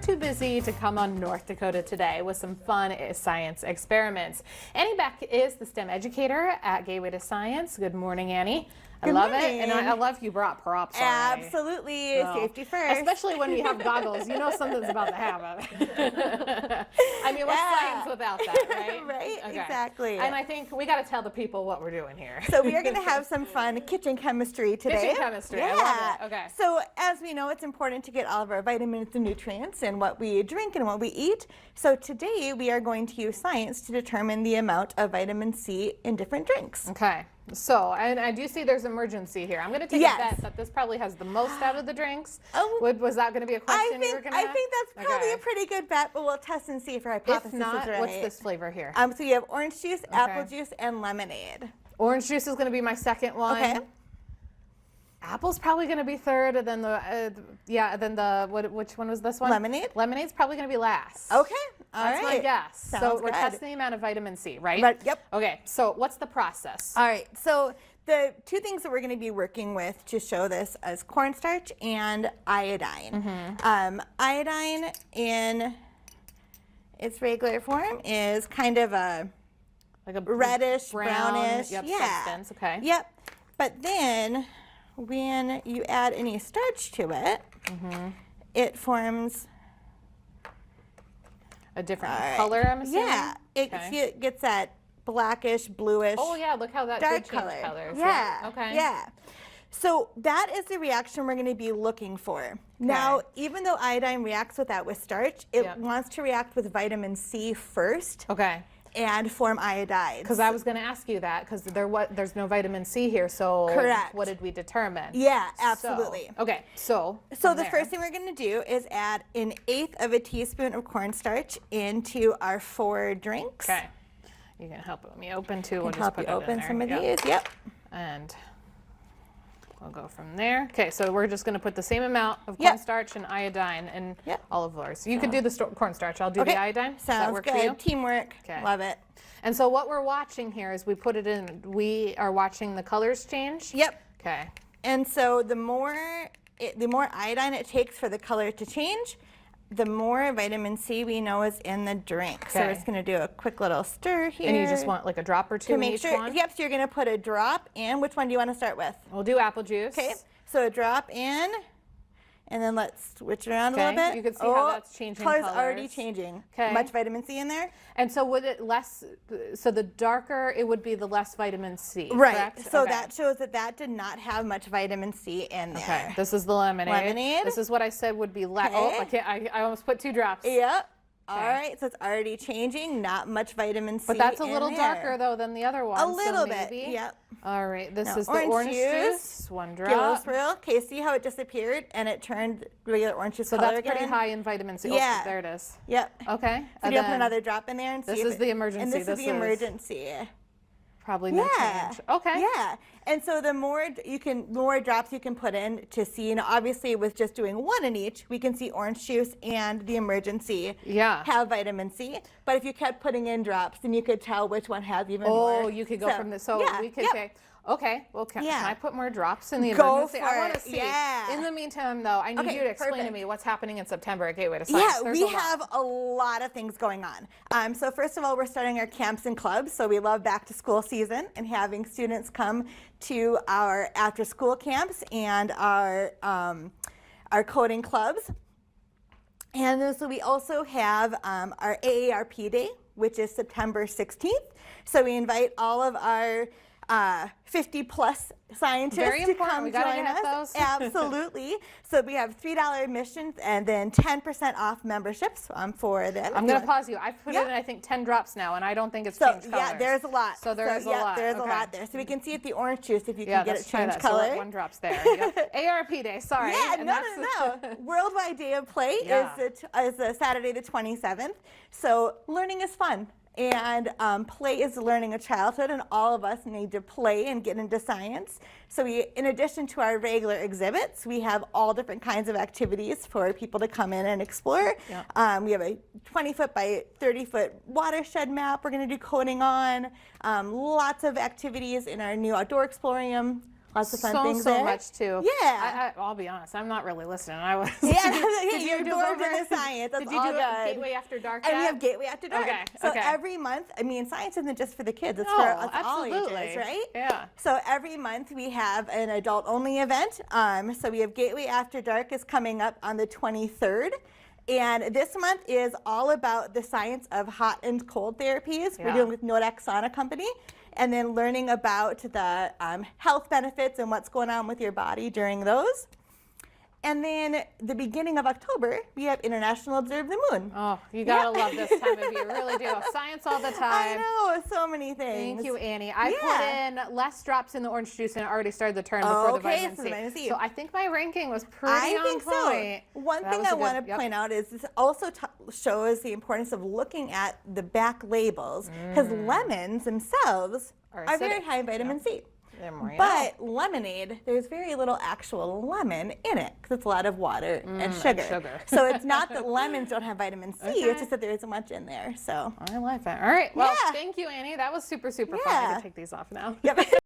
Too busy to come on North Dakota today with some fun science experiments. Annie Beck is the STEM educator at Gateway to Science. Good morning, Annie. I love it, and I love you brought props already. Absolutely, safety first. Especially when we have goggles, you know something's about to happen. I mean, what's science without that, right? Right, Okay. Exactly. And I think we got to tell the people what we're doing here. So we are going to have some fun kitchen chemistry today. Kitchen chemistry, yeah. I love it. Okay. So as we know, it's important to get all of our vitamins and nutrients in what we drink and what we eat. So today we are going to use science to determine the amount of vitamin C in different drinks. Okay. So, and I do see there's emergency here. I'm going to take a bet that this probably has the most out of the drinks. Oh, was that going to be a question you were going to ask? I think that's probably a pretty good bet, but we'll test and see if our hypothesis is right. What's this flavor here? So you have orange juice, apple juice, and lemonade. Orange juice is going to be my second one. Okay. Apple's probably going to be third, and then which one was this one? Lemonade. Lemonade's probably going to be last. Okay. That's my guess. Sounds so we're good. testing the amount of vitamin C, right? Yep. Okay. So what's the process? All right. So the two things that we're going to be working with to show this is cornstarch and iodine. Iodine in its regular form is kind of a reddish, brownish, substance. Okay. Yep. But then when you add any starch to it, it forms a different color, I'm assuming? Yeah. It gets that blackish, bluish. Oh yeah, look how that dark did change color. colors. Yeah. Okay. Yeah. So that is the reaction we're going to be looking for. Now, even though iodine reacts with that with starch, it wants to react with vitamin C first. Okay. And form iodides. Because I was going to ask you that, because there's no vitamin C here, so what did we determine? Yeah, absolutely. So the first thing we're going to do is add 1/8 of a teaspoon of cornstarch into our 4 drinks. Okay. You can help me open too. We'll help you open some of these. Yep. And we'll go from there. Okay, so we're just going to put the same amount of cornstarch and iodine in all of ours. You could do the cornstarch. I'll do the iodine. Does that work for you? Teamwork. Okay. Love it. And so what we're watching here is we put it in. We are watching the colors change. Yep. Okay. And so the more iodine it takes for the color to change, the more vitamin C we know is in the drink. Okay. So we're just going to do a quick little stir here. And you just want like a drop or two to make in each sure. one? Yep. So you're going to put a drop in. Which one do you want to start with? We'll do apple juice. Okay. So a drop in, and then let's switch it around a little bit. You can see how that's changing colors. Already changing. Okay. Much vitamin C in there. And so would it so the darker it would be, the less vitamin C, right. correct? So that shows that did not have much vitamin C in there. Okay. This is the lemonade. This is what I said would be less. Oh, I almost put 2 drops. Yep. Okay. All right, so it's already changing. Not much vitamin C. But that's a little darker though than the other one. A little bit. Yep. All right. This is the orange juice. 1 drop. Okay. See how it disappeared and it turned regular orange juice color again? So that's pretty high in vitamin C. Yeah. Oh, there it is. Yep. Okay. So you put another drop in there and see. This is the emergency. And this is the emergency. Probably no change. Okay. Yeah. And so the more drops you can put in to see, obviously with just doing 1 in each, we can see orange juice and the emergency have vitamin C. But if you kept putting in drops, then you could tell which one has even more. Oh, you could go from this. So we could say, okay, well, can I put more drops in the emergency? I want to see. Yeah. In the meantime, though, I need you to explain to me what's happening in September at Gateway to Science. Yeah, we have a lot of things going on. So first of all, we're starting our camps and clubs. So we love back to school season and having students come to our after school camps and our coding clubs. And then, so we also have our AARP Day, which is September 16th. So we invite all of our 50-plus scientists to come join us. Absolutely. So we have $3 admissions and then 10% off memberships for them. I'm going to pause you. I've put in, I think, 10 drops now, and I don't think it's changed colors. Yeah, there's a lot. So there's a lot. There's a lot there. So we can see if the orange juice, if you can get it changed color. So 1 drop's there. AARP Day, sorry. Yeah, no. Worldwide Day of Play is Saturday the 27th. So learning is fun. And play is learning a childhood, and all of us need to play and get into science. So we, in addition to our regular exhibits, we have all different kinds of activities for people to come in and explore. Yeah. We have a 20-foot by 30-foot watershed map we're going to do coding on. Lots of activities in our new outdoor explorium. Lots of fun so things so there. much too. Yeah. I'll be honest, I'm not really listening. I was. Yeah, do you're them absorbed over? in the science. That's Did you all do good. Gateway After Dark And we yet? have Gateway After Dark. Okay, So okay. every month, I mean, science isn't just for the kids, it's No, for us all absolutely. ages, right? Yeah. So every month we have an adult-only event. So we have Gateway After Dark is coming up on the 23rd. And this month is all about the science of hot and cold therapies. We're Yeah. dealing with Nodex Sauna Company. And then learning about the health benefits and what's going on with your body during those. And then the beginning of October, we have International Observe the Moon. Oh, you gotta love this time of year. You really do. Science all the time. I know, so many things. Thank you, Annie. I Yeah. put in less drops in the orange juice and it already started to turn before the Okay, vitamin so C. the vitamin C. So I think my ranking was pretty I on think point. so. One That thing was I a want good- to point out is this also shows the importance of looking at the back labels because lemons themselves Are are very acidic. high in vitamin C. There more you But lemonade, there's very little actual lemon in it because it's a lot of water and sugar. sugar. So it's not that lemons don't have vitamin C, Okay. it's just that there isn't much in there. So, I like that. All right. Well, Yeah. thank you, Annie. That was super, super fun. I Yeah. can take these off now. yep.